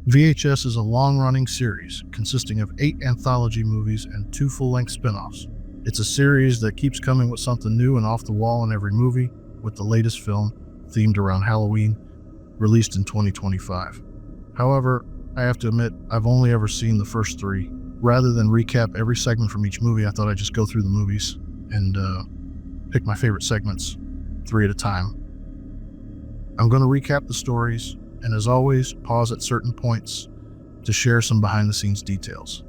VHS is a long-running series consisting of 8 anthology movies and 2 full-length spin-offs. It's a series that keeps coming with something new and off the wall in every movie, with the latest film, themed around Halloween, released in 2025. However, I have to admit, I've only ever seen the first 3. Rather than recap every segment from each movie, I thought I'd just go through the movies and pick my favorite segments, 3 at a time. I'm going to recap the stories, and as always, pause at certain points to share some behind-the-scenes details.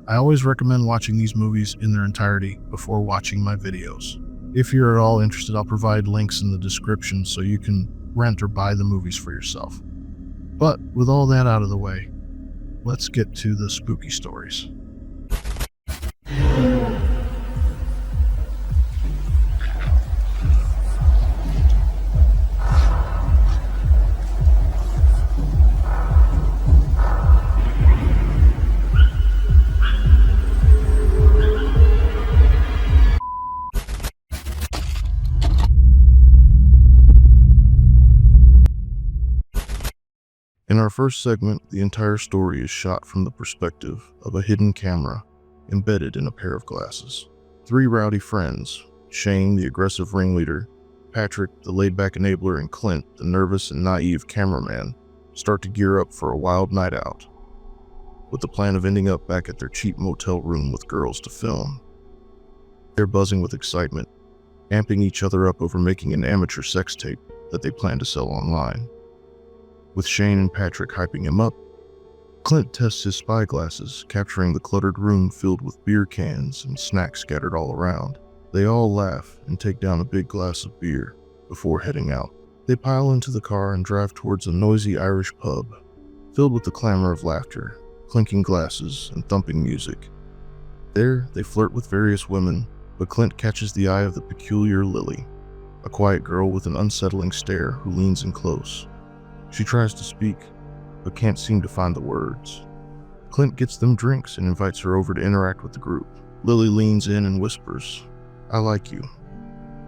I always recommend watching these movies in their entirety before watching my videos. If you're at all interested, I'll provide links in the description so you can rent or buy the movies for yourself. But with all that out of the way, let's get to the spooky stories. In our first segment, the entire story is shot from the perspective of a hidden camera embedded in a pair of glasses. 3 rowdy friends, Shane, the aggressive ringleader, Patrick, the laid-back enabler, and Clint, the nervous and naive cameraman, start to gear up for a wild night out, with the plan of ending up back at their cheap motel room with girls to film. They're buzzing with excitement, amping each other up over making an amateur sex tape that they plan to sell online. With Shane and Patrick hyping him up, Clint tests his spy glasses, capturing the cluttered room filled with beer cans and snacks scattered all around. They all laugh and take down a big glass of beer before heading out. They pile into the car and drive towards a noisy Irish pub, filled with the clamor of laughter, clinking glasses, and thumping music. There, they flirt with various women, but Clint catches the eye of the peculiar Lily, a quiet girl with an unsettling stare who leans in close. She tries to speak, but can't seem to find the words. Clint gets them drinks and invites her over to interact with the group. Lily leans in and whispers, "I like you,"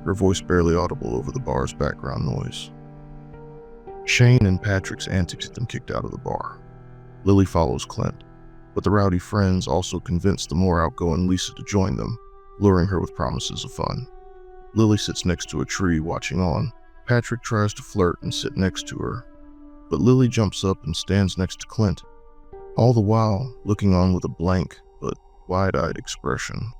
her voice barely audible over the bar's background noise. Shane and Patrick's antics get them kicked out of the bar. Lily follows Clint, but the rowdy friends also convince the more outgoing Lisa to join them, luring her with promises of fun. Lily sits next to a tree watching on. Patrick tries to flirt and sit next to her, but Lily jumps up and stands next to Clint, all the while looking on with a blank but wide-eyed expression.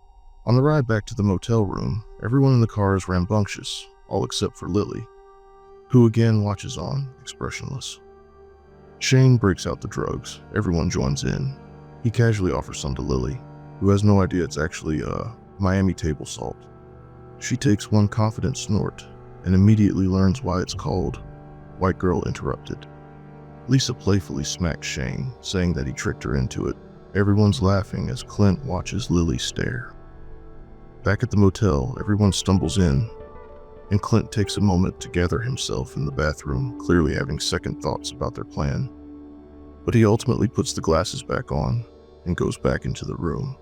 On the ride back to the motel room, everyone in the car is rambunctious, all except for Lily, who again watches on, expressionless. Shane breaks out the drugs. Everyone joins in. He casually offers some to Lily, who has no idea it's actually Miami table salt. She takes one confident snort and immediately learns why it's called White Girl Interrupted. Lisa playfully smacks Shane, saying that he tricked her into it. Everyone's laughing as Clint watches Lily stare. Back at the motel, everyone stumbles in, and Clint takes a moment to gather himself in the bathroom, clearly having second thoughts about their plan. But he ultimately puts the glasses back on and goes back into the room.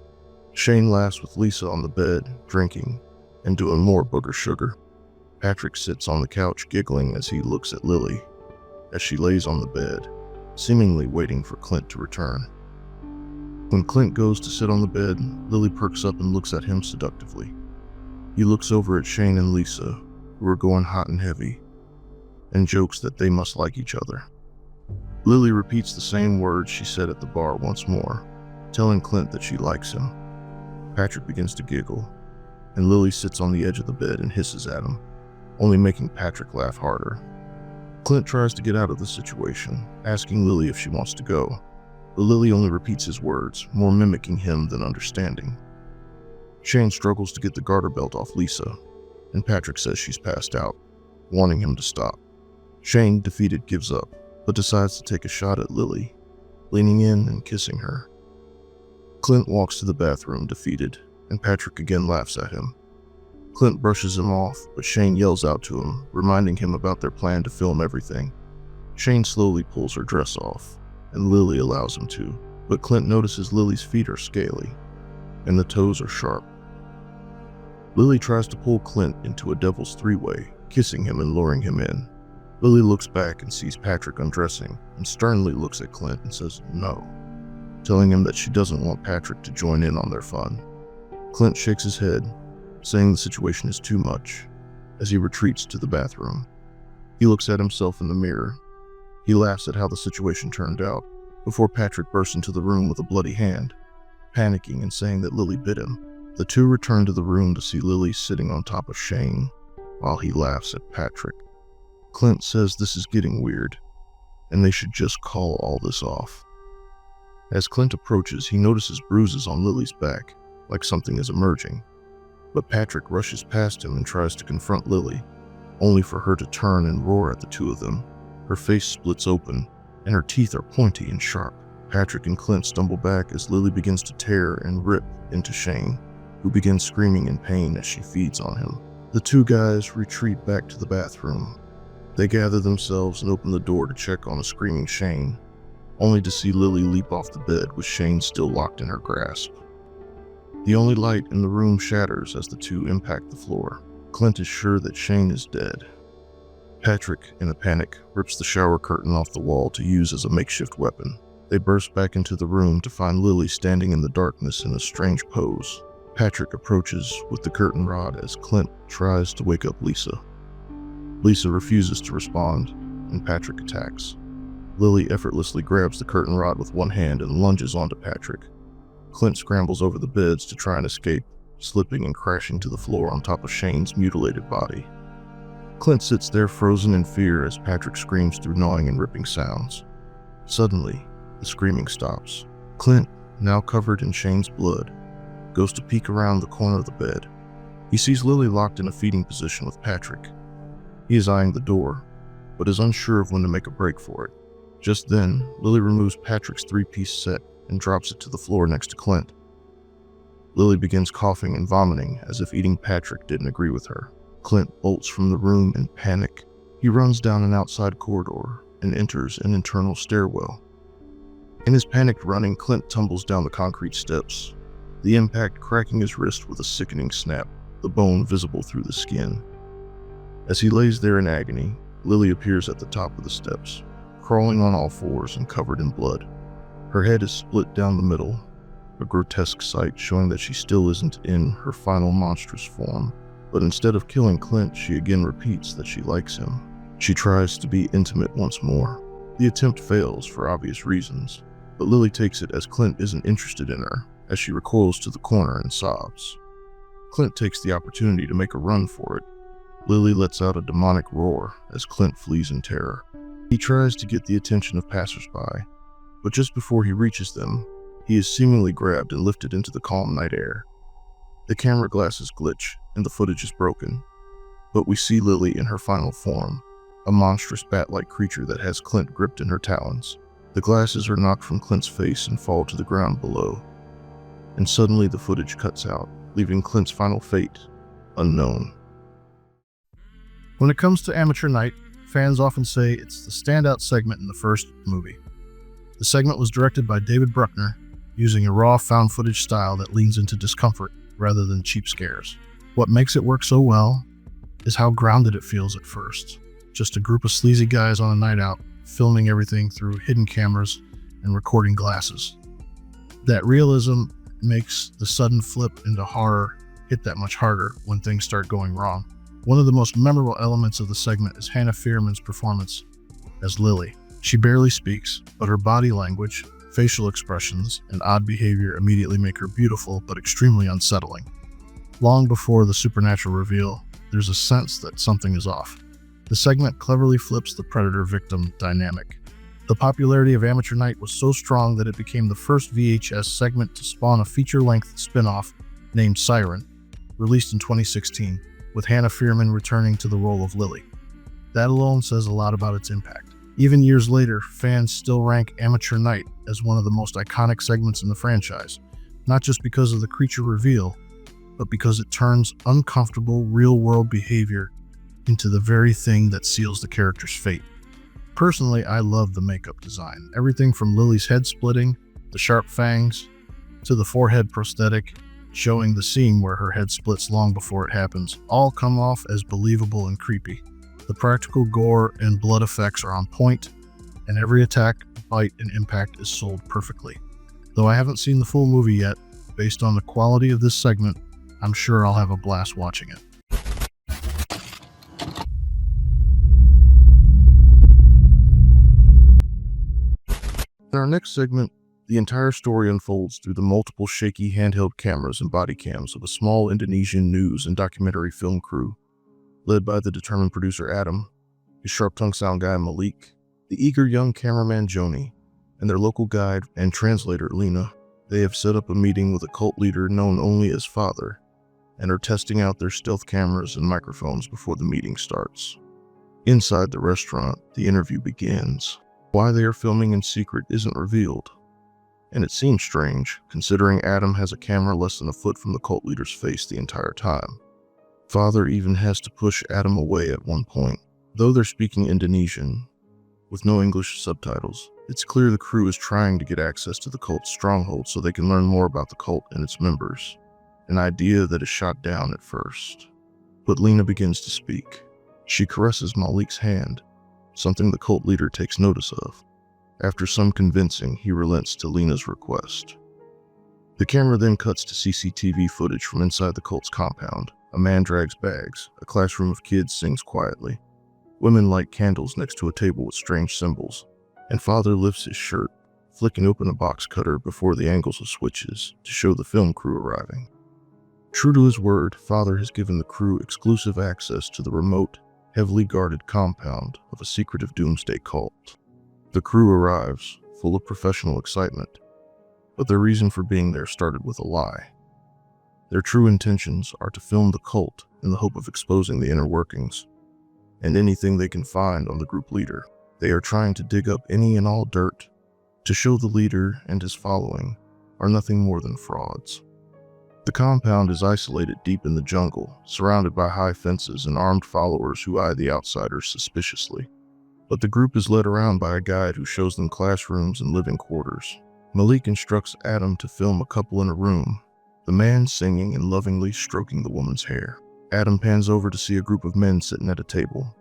Shane laughs with Lisa on the bed, drinking, and doing more booger sugar. Patrick sits on the couch giggling as he looks at Lily, as she lays on the bed, seemingly waiting for Clint to return. When Clint goes to sit on the bed, Lily perks up and looks at him seductively. He looks over at Shane and Lisa, who are going hot and heavy, and jokes that they must like each other. Lily repeats the same words she said at the bar once more, telling Clint that she likes him. Patrick begins to giggle, and Lily sits on the edge of the bed and hisses at him, only making Patrick laugh harder. Clint tries to get out of the situation, asking Lily if she wants to go, but Lily only repeats his words, more mimicking him than understanding. Shane struggles to get the garter belt off Lisa, and Patrick says she's passed out, wanting him to stop. Shane, defeated, gives up, but decides to take a shot at Lily, leaning in and kissing her. Clint walks to the bathroom, defeated, and Patrick again laughs at him. Clint brushes him off, but Shane yells out to him, reminding him about their plan to film everything. Shane slowly pulls her dress off, and Lily allows him to, but Clint notices Lily's feet are scaly, and the toes are sharp. Lily tries to pull Clint into a devil's three-way, kissing him and luring him in. Lily looks back and sees Patrick undressing and sternly looks at Clint and says no, telling him that she doesn't want Patrick to join in on their fun. Clint shakes his head, saying the situation is too much, as he retreats to the bathroom. He looks at himself in the mirror. He laughs at how the situation turned out, before Patrick bursts into the room with a bloody hand, panicking and saying that Lily bit him. The two return to the room to see Lily sitting on top of Shane, while he laughs at Patrick. Clint says this is getting weird, and they should just call all this off. As Clint approaches, he notices bruises on Lily's back, like something is emerging. But Patrick rushes past him and tries to confront Lily, only for her to turn and roar at the two of them. Her face splits open, and her teeth are pointy and sharp. Patrick and Clint stumble back as Lily begins to tear and rip into Shane, who begins screaming in pain as she feeds on him. The two guys retreat back to the bathroom. They gather themselves and open the door to check on a screaming Shane, only to see Lily leap off the bed with Shane still locked in her grasp. The only light in the room shatters as the two impact the floor. Clint is sure that Shane is dead. Patrick, in a panic, rips the shower curtain off the wall to use as a makeshift weapon. They burst back into the room to find Lily standing in the darkness in a strange pose. Patrick approaches with the curtain rod as Clint tries to wake up Lisa. Lisa refuses to respond, and Patrick attacks. Lily effortlessly grabs the curtain rod with one hand and lunges onto Patrick. Clint scrambles over the beds to try and escape, slipping and crashing to the floor on top of Shane's mutilated body. Clint sits there frozen in fear as Patrick screams through gnawing and ripping sounds. Suddenly, the screaming stops. Clint, now covered in Shane's blood, goes to peek around the corner of the bed. He sees Lily locked in a feeding position with Patrick. He is eyeing the door, but is unsure of when to make a break for it. Just then, Lily removes Patrick's three-piece set and drops it to the floor next to Clint. Lily begins coughing and vomiting as if eating Patrick didn't agree with her. Clint bolts from the room in panic. He runs down an outside corridor and enters an internal stairwell. In his panicked running, Clint tumbles down the concrete steps, the impact cracking his wrist with a sickening snap, the bone visible through the skin. As he lays there in agony, Lily appears at the top of the steps, crawling on all fours and covered in blood. Her head is split down the middle, a grotesque sight showing that she still isn't in her final monstrous form. But instead of killing Clint, she again repeats that she likes him. She tries to be intimate once more. The attempt fails for obvious reasons, but Lily takes it as Clint isn't interested in her, as she recoils to the corner and sobs. Clint takes the opportunity to make a run for it. Lily lets out a demonic roar as Clint flees in terror. He tries to get the attention of passersby, but just before he reaches them, he is seemingly grabbed and lifted into the calm night air. The camera glasses glitch and the footage is broken, but we see Lily in her final form, a monstrous bat-like creature that has Clint gripped in her talons. The glasses are knocked from Clint's face and fall to the ground below, and suddenly the footage cuts out, leaving Clint's final fate unknown. When it comes to Amateur Night, fans often say it's the standout segment in the first movie. The segment was directed by David Bruckner, using a raw found footage style that leans into discomfort rather than cheap scares. What makes it work so well is how grounded it feels at first. Just a group of sleazy guys on a night out, filming everything through hidden cameras and recording glasses. That realism makes the sudden flip into horror hit that much harder when things start going wrong. One of the most memorable elements of the segment is Hannah Fierman's performance as Lily. She barely speaks, but her body language, facial expressions, and odd behavior immediately make her beautiful but extremely unsettling. Long before the supernatural reveal, there's a sense that something is off. The segment cleverly flips the predator-victim dynamic. The popularity of Amateur Night was so strong that it became the first VHS segment to spawn a feature-length spin-off named Siren, released in 2016, with Hannah Fierman returning to the role of Lily. That alone says a lot about its impact. Even years later, fans still rank Amateur Night as one of the most iconic segments in the franchise, not just because of the creature reveal, but because it turns uncomfortable, real-world behavior into the very thing that seals the character's fate. Personally, I love the makeup design. Everything from Lily's head splitting, the sharp fangs, to the forehead prosthetic, showing the scene where her head splits long before it happens, all come off as believable and creepy. The practical gore and blood effects are on point, and every attack, bite, and impact is sold perfectly. Though I haven't seen the full movie yet, based on the quality of this segment, I'm sure I'll have a blast watching it. In our next segment, the entire story unfolds through the multiple shaky handheld cameras and body cams of a small Indonesian news and documentary film crew, led by the determined producer Adam, his sharp-tongued sound guy Malik, the eager young cameraman Joni, and their local guide and translator Lena. They have set up a meeting with a cult leader known only as Father, and are testing out their stealth cameras and microphones before the meeting starts. Inside the restaurant, the interview begins. Why they are filming in secret isn't revealed, and it seems strange, considering Adam has a camera less than a foot from the cult leader's face the entire time. Father even has to push Adam away at one point. Though they're speaking Indonesian, with no English subtitles, it's clear the crew is trying to get access to the cult's stronghold so they can learn more about the cult and its members, an idea that is shot down at first. But Lena begins to speak. She caresses Malik's hand, something the cult leader takes notice of. After some convincing, he relents to Lena's request. The camera then cuts to CCTV footage from inside the cult's compound. A man drags bags, a classroom of kids sings quietly. Women light candles next to a table with strange symbols, and Father lifts his shirt, flicking open a box cutter before the angles of switches to show the film crew arriving. True to his word, Father has given the crew exclusive access to the remote, heavily guarded compound of a secretive doomsday cult. The crew arrives, full of professional excitement, but their reason for being there started with a lie. Their true intentions are to film the cult in the hope of exposing the inner workings, and anything they can find on the group leader. They are trying to dig up any and all dirt to show the leader and his following are nothing more than frauds. The compound is isolated deep in the jungle, surrounded by high fences and armed followers who eye the outsiders suspiciously. But the group is led around by a guide who shows them classrooms and living quarters. Malik instructs Adam to film a couple in a room, the man singing and lovingly stroking the woman's hair. Adam pans over to see a group of men sitting at a table.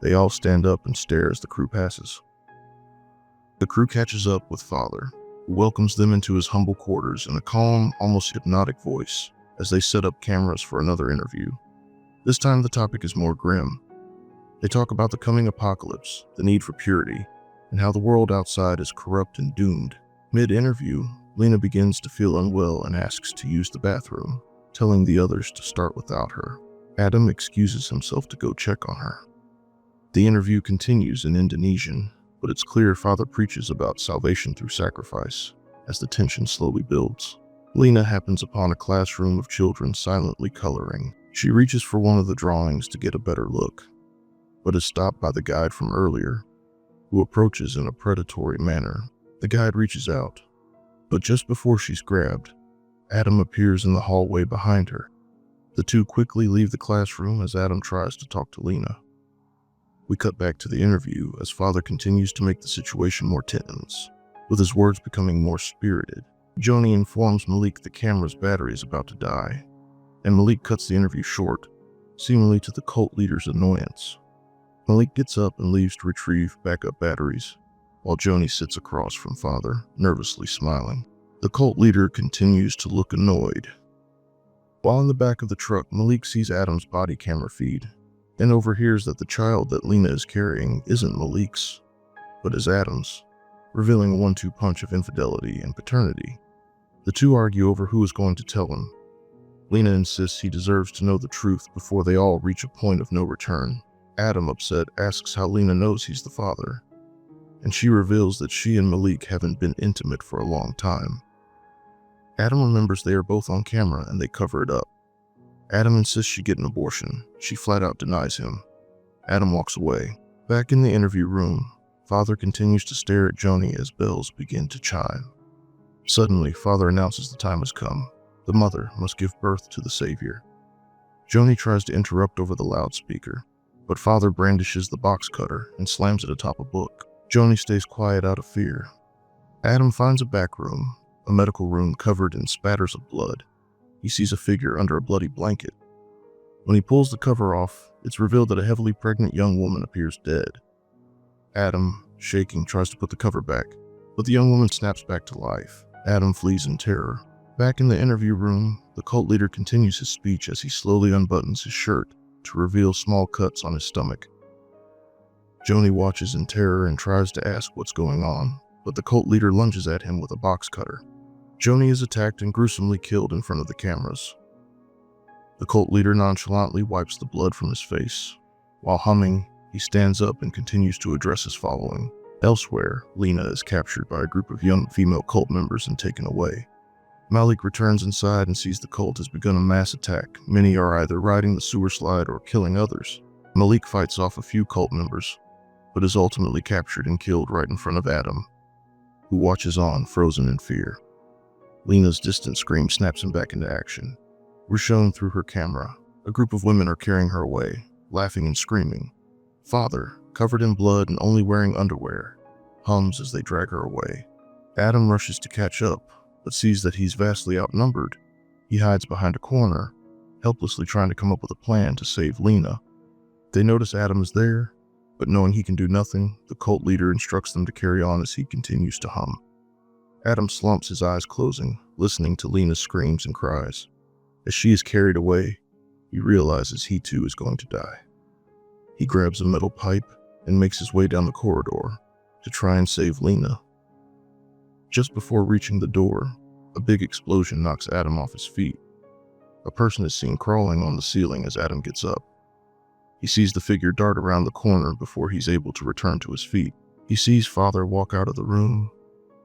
They all stand up and stare as the crew passes. The crew catches up with Father, who welcomes them into his humble quarters in a calm, almost hypnotic voice as they set up cameras for another interview. This time the topic is more grim. They talk about the coming apocalypse, the need for purity, and how the world outside is corrupt and doomed. Mid-interview, Lena begins to feel unwell and asks to use the bathroom, telling the others to start without her. Adam excuses himself to go check on her. The interview continues in Indonesian, but it's clear Father preaches about salvation through sacrifice as the tension slowly builds. Lena happens upon a classroom of children silently coloring. She reaches for one of the drawings to get a better look, but is stopped by the guide from earlier, who approaches in a predatory manner. The guide reaches out, but just before she's grabbed, Adam appears in the hallway behind her. The two quickly leave the classroom as Adam tries to talk to Lena. We cut back to the interview as Father continues to make the situation more tense, with his words becoming more spirited. Joni informs Malik the camera's battery is about to die, and Malik cuts the interview short, seemingly to the cult leader's annoyance. Malik gets up and leaves to retrieve backup batteries, while Joni sits across from Father, nervously smiling. The cult leader continues to look annoyed. While in the back of the truck, Malik sees Adam's body camera feed, and overhears that the child that Lena is carrying isn't Malik's, but is Adam's, revealing a 1-2 punch of infidelity and paternity. The two argue over who is going to tell him. Lena insists he deserves to know the truth before they all reach a point of no return. Adam, upset, asks how Lena knows he's the father, and she reveals that she and Malik haven't been intimate for a long time. Adam remembers they are both on camera and they cover it up. Adam insists she get an abortion. She flat out denies him. Adam walks away. Back in the interview room, Father continues to stare at Joni as bells begin to chime. Suddenly, Father announces the time has come. The mother must give birth to the Savior. Joni tries to interrupt over the loudspeaker, but Father brandishes the box cutter and slams it atop a book. Joni stays quiet out of fear. Adam finds a back room, a medical room covered in spatters of blood. He sees a figure under a bloody blanket. When he pulls the cover off, It's revealed that a heavily pregnant young woman appears dead. Adam, shaking, tries to put the cover back, but the young woman snaps back to life. Adam flees in terror. Back in the interview room, the cult leader continues his speech as he slowly unbuttons his shirt to reveal small cuts on his stomach. Joni watches in terror and tries to ask what's going on, but the cult leader lunges at him with a box cutter. Joni is attacked and gruesomely killed in front of the cameras. The cult leader nonchalantly wipes the blood from his face. While humming, he stands up and continues to address his following. Elsewhere, Lena is captured by a group of young female cult members and taken away. Malik returns inside and sees the cult has begun a mass attack. Many are either riding the sewer slide or killing others. Malik fights off a few cult members, but is ultimately captured and killed right in front of Adam, who watches on, frozen in fear. Lena's distant scream snaps him back into action. We're shown through her camera. A group of women are carrying her away, laughing and screaming. Father, covered in blood and only wearing underwear, hums as they drag her away. Adam rushes to catch up, but sees that he's vastly outnumbered. He hides behind a corner, helplessly trying to come up with a plan to save Lena. They notice Adam is there, but knowing he can do nothing, the cult leader instructs them to carry on as he continues to hum. Adam slumps, his eyes closing, listening to Lena's screams and cries. As she is carried away, he realizes he too is going to die. He grabs a metal pipe and makes his way down the corridor to try and save Lena. Just before reaching the door, a big explosion knocks Adam off his feet. A person is seen crawling on the ceiling as Adam gets up. He sees the figure dart around the corner before he's able to return to his feet. He sees Father walk out of the room.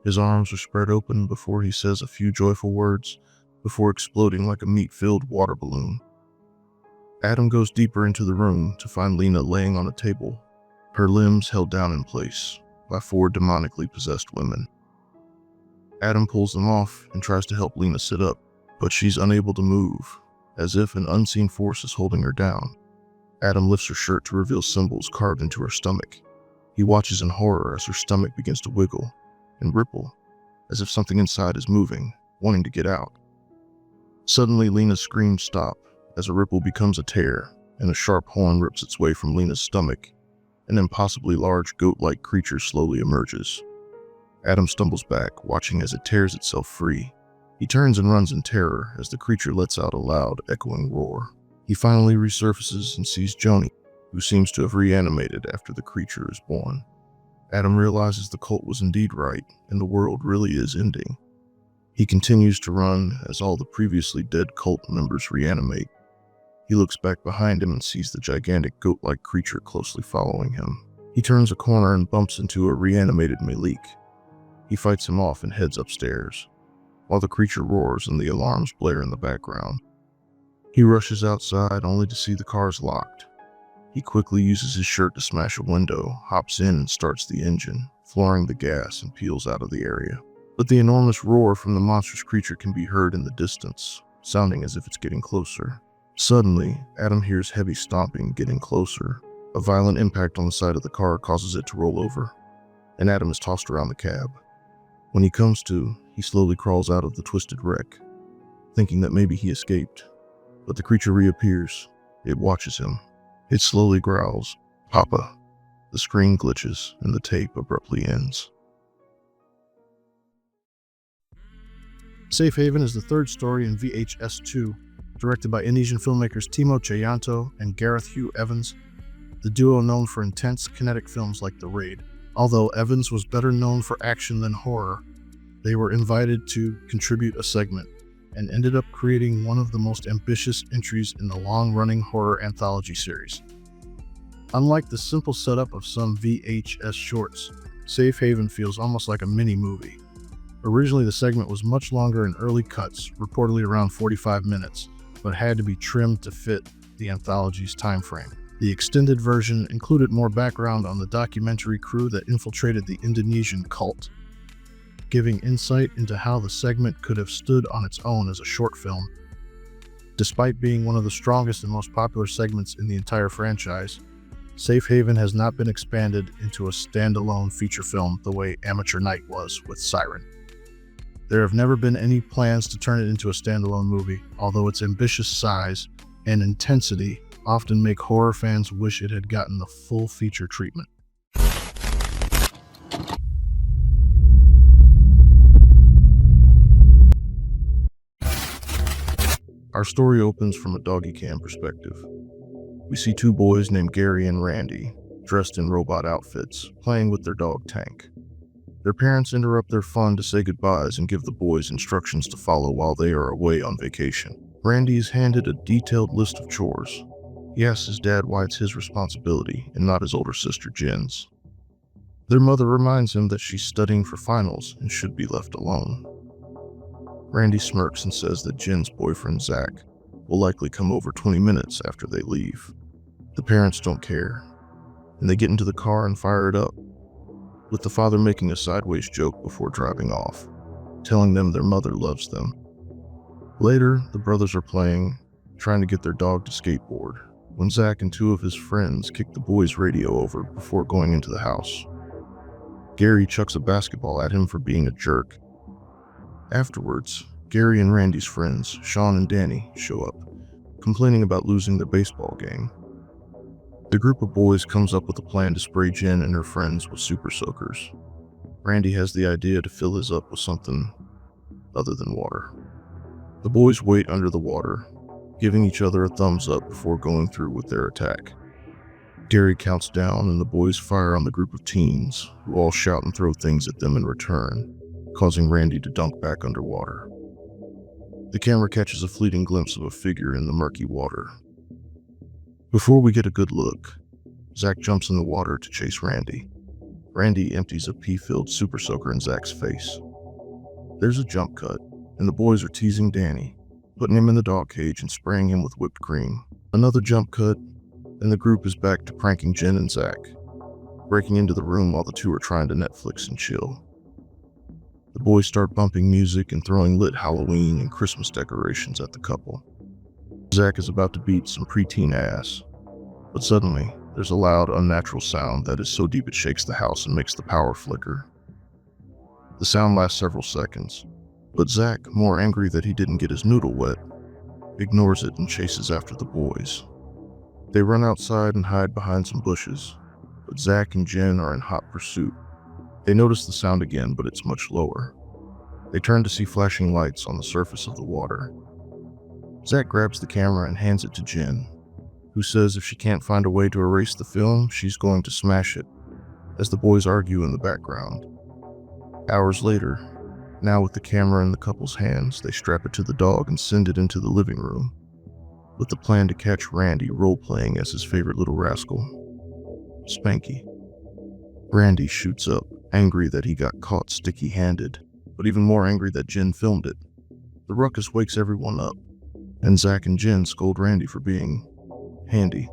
His arms are spread open before he says a few joyful words, before exploding like a meat-filled water balloon. Adam goes deeper into the room to find Lena laying on a table, her limbs held down in place by 4 demonically possessed women. Adam pulls them off and tries to help Lena sit up, but she's unable to move, as if an unseen force is holding her down. Adam lifts her shirt to reveal symbols carved into her stomach. He watches in horror as her stomach begins to wiggle and ripple, as if something inside is moving, wanting to get out. Suddenly, Lena's screams stop as a ripple becomes a tear, and a sharp horn rips its way from Lena's stomach. An impossibly large goat-like creature slowly emerges. Adam stumbles back, watching as it tears itself free. He turns and runs in terror as the creature lets out a loud, echoing roar. He finally resurfaces and sees Joni, who seems to have reanimated after the creature is born. Adam realizes the cult was indeed right, and the world really is ending. He continues to run as all the previously dead cult members reanimate. He looks back behind him and sees the gigantic goat-like creature closely following him. He turns a corner and bumps into a reanimated Malik. He fights him off and heads upstairs, while the creature roars and the alarms blare in the background. He rushes outside only to see the cars locked. He quickly uses his shirt to smash a window, hops in and starts the engine, flooring the gas, and peels out of the area. But the enormous roar from the monstrous creature can be heard in the distance, sounding as if it's getting closer. Suddenly, Adam hears heavy stomping getting closer. A violent impact on the side of the car causes it to roll over, and Adam is tossed around the cab. When he comes to, he slowly crawls out of the twisted wreck, thinking that maybe he escaped. But the creature reappears. It watches him. It slowly growls, "Papa." The screen glitches, and the tape abruptly ends. Safe Haven is the third story in VHS2, directed by Indonesian filmmakers Timo Tjahjanto and Gareth Hugh Evans, the duo known for intense, kinetic films like The Raid. Although Evans was better known for action than horror, they were invited to contribute a segment, and ended up creating one of the most ambitious entries in the long-running horror anthology series. Unlike the simple setup of some VHS shorts, Safe Haven feels almost like a mini-movie. Originally, the segment was much longer in early cuts, reportedly around 45 minutes, but had to be trimmed to fit the anthology's time frame. The extended version included more background on the documentary crew that infiltrated the Indonesian cult, giving insight into how the segment could have stood on its own as a short film. Despite being one of the strongest and most popular segments in the entire franchise, Safe Haven has not been expanded into a standalone feature film the way Amateur Night was with Siren. There have never been any plans to turn it into a standalone movie, although its ambitious size and intensity often make horror fans wish it had gotten the full feature treatment. Our story opens from a doggy cam perspective. We see two boys named Gary and Randy, dressed in robot outfits, playing with their dog Tank. Their parents interrupt their fun to say goodbyes and give the boys instructions to follow while they are away on vacation. Randy is handed a detailed list of chores. He asks his dad why it's his responsibility and not his older sister Jen's. Their mother reminds him that she's studying for finals and should be left alone. Randy smirks and says that Jen's boyfriend Zach will likely come over 20 minutes after they leave. The parents don't care, and they get into the car and fire it up, with the father making a sideways joke before driving off, telling them their mother loves them. Later, the brothers are playing, trying to get their dog to skateboard, when Zach and two of his friends kick the boys' radio over before going into the house. Gary chucks a basketball at him for being a jerk. Afterwards, Gary and Randy's friends, Sean and Danny, show up, complaining about losing their baseball game. The group of boys comes up with a plan to spray Jen and her friends with super soakers. Randy has the idea to fill his up with something other than water. The boys wait under the water, giving each other a thumbs up before going through with their attack. Gary counts down and the boys fire on the group of teens, who all shout and throw things at them in return, causing Randy to dunk back underwater. The camera catches a fleeting glimpse of a figure in the murky water. Before we get a good look, Zach jumps in the water to chase Randy. Randy empties a pee-filled super soaker in Zach's face. There's a jump cut, and the boys are teasing Danny, putting him in the dog cage and spraying him with whipped cream. Another jump cut, and the group is back to pranking Jen and Zach, breaking into the room while the two are trying to Netflix and chill. The boys start bumping music and throwing lit Halloween and Christmas decorations at the couple. Zach is about to beat some preteen ass, but suddenly there's a loud, unnatural sound that is so deep it shakes the house and makes the power flicker. The sound lasts several seconds, but Zach, more angry that he didn't get his noodle wet, ignores it and chases after the boys. They run outside and hide behind some bushes, but Zach and Jen are in hot pursuit. They notice the sound again, but it's much lower. They turn to see flashing lights on the surface of the water. Zach grabs the camera and hands it to Jen, who says if she can't find a way to erase the film, she's going to smash it, as the boys argue in the background. Hours later, now with the camera in the couple's hands, they strap it to the dog and send it into the living room, with the plan to catch Randy role-playing as his favorite little rascal, Spanky. Randy shoots up, angry that he got caught sticky-handed, but even more angry that Jen filmed it. The ruckus wakes everyone up, and Zach and Jen scold Randy for being handy.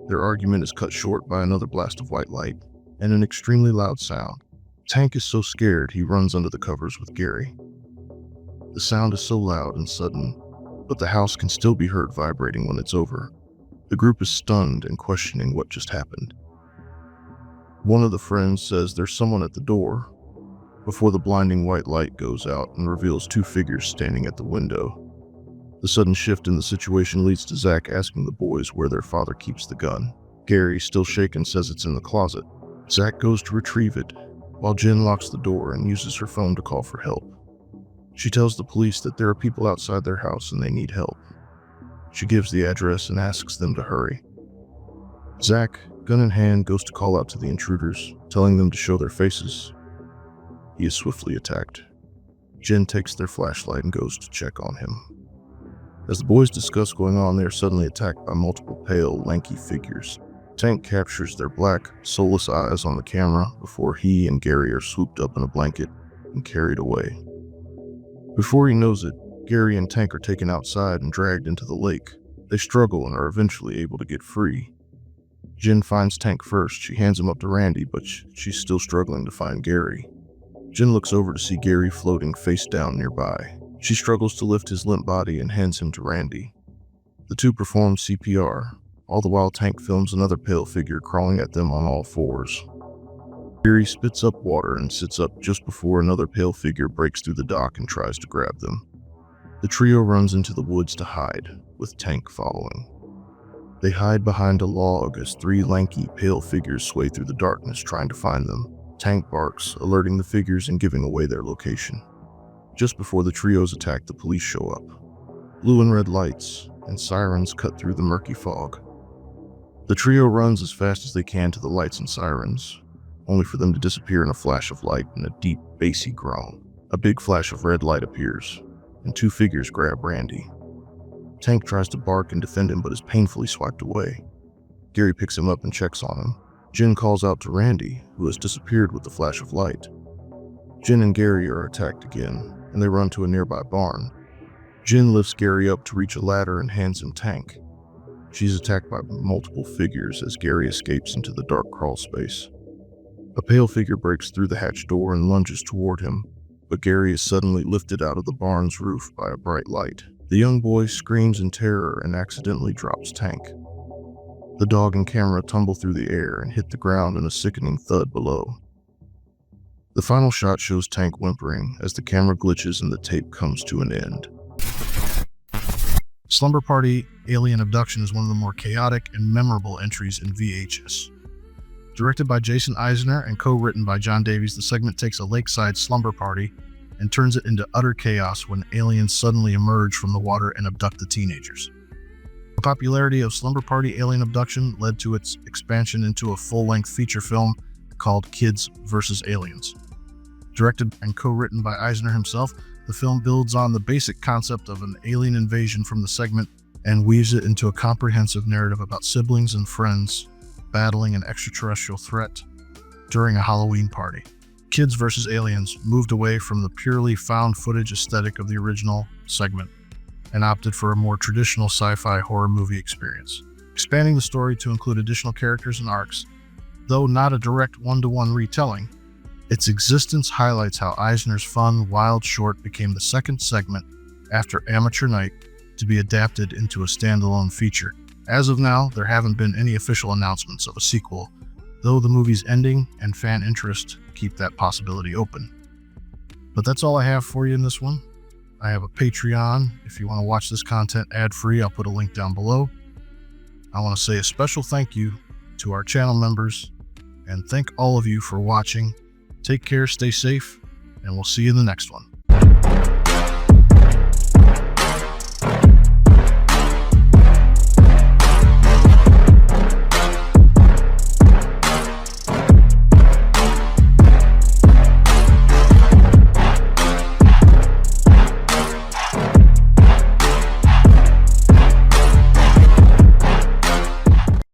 Their argument is cut short by another blast of white light and an extremely loud sound. Tank is so scared he runs under the covers with Gary. The sound is so loud and sudden, but the house can still be heard vibrating when it's over. The group is stunned and questioning what just happened. One of the friends says there's someone at the door, before the blinding white light goes out and reveals two figures standing at the window. The sudden shift in the situation leads to Zach asking the boys where their father keeps the gun. Gary, still shaken, says it's in the closet. Zach goes to retrieve it, while Jen locks the door and uses her phone to call for help. She tells the police that there are people outside their house and they need help. She gives the address and asks them to hurry. Zach, gun in hand, goes to call out to the intruders, telling them to show their faces. He is swiftly attacked. Jen takes their flashlight and goes to check on him. As the boys discuss going on, they are suddenly attacked by multiple pale, lanky figures. Tank captures their black, soulless eyes on the camera before he and Gary are swooped up in a blanket and carried away. Before he knows it, Gary and Tank are taken outside and dragged into the lake. They struggle and are eventually able to get free. Jen finds Tank first. She hands him up to Randy, but she's still struggling to find Gary. Jen looks over to see Gary floating face down nearby. She struggles to lift his limp body and hands him to Randy. The two perform CPR, all the while Tank films another pale figure crawling at them on all fours. Gary spits up water and sits up just before another pale figure breaks through the dock and tries to grab them. The trio runs into the woods to hide, with Tank following. They hide behind a log as three lanky, pale figures sway through the darkness trying to find them. Tank barks, alerting the figures and giving away their location. Just before the trio's attack, the police show up. Blue and red lights and sirens cut through the murky fog. The trio runs as fast as they can to the lights and sirens, only for them to disappear in a flash of light and a deep, bassy groan. A big flash of red light appears, and two figures grab Randy. Tank tries to bark and defend him, but is painfully swiped away. Gary picks him up and checks on him. Jen calls out to Randy, who has disappeared with the flash of light. Jen and Gary are attacked again, and they run to a nearby barn. Jen lifts Gary up to reach a ladder and hands him Tank. She's attacked by multiple figures as Gary escapes into the dark crawl space. A pale figure breaks through the hatch door and lunges toward him, but Gary is suddenly lifted out of the barn's roof by a bright light. The young boy screams in terror and accidentally drops Tank. The dog and camera tumble through the air and hit the ground in a sickening thud below. The final shot shows Tank whimpering as the camera glitches and the tape comes to an end. Slumber Party Alien Abduction is one of the more chaotic and memorable entries in VHS. Directed by Jason Eisner and co-written by John Davies, the segment takes a lakeside slumber party and turns it into utter chaos when aliens suddenly emerge from the water and abduct the teenagers. The popularity of Slumber Party Alien Abduction led to its expansion into a full-length feature film called Kids vs. Aliens. Directed and co-written by Eisner himself, the film builds on the basic concept of an alien invasion from the segment and weaves it into a comprehensive narrative about siblings and friends battling an extraterrestrial threat during a Halloween party. Kids vs. Aliens moved away from the purely found footage aesthetic of the original segment and opted for a more traditional sci-fi horror movie experience, expanding the story to include additional characters and arcs. Though not a direct one-to-one retelling, its existence highlights how Eisner's fun, wild short became the second segment after Amateur Night to be adapted into a standalone feature. As of now, there haven't been any official announcements of a sequel, though the movie's ending and fan interest keep that possibility open. But that's all I have for you in this one. I have a Patreon. If you want to watch this content ad-free, I'll put a link down below. I want to say a special thank you to our channel members, and thank all of you for watching. Take care, stay safe, and we'll see you in the next one.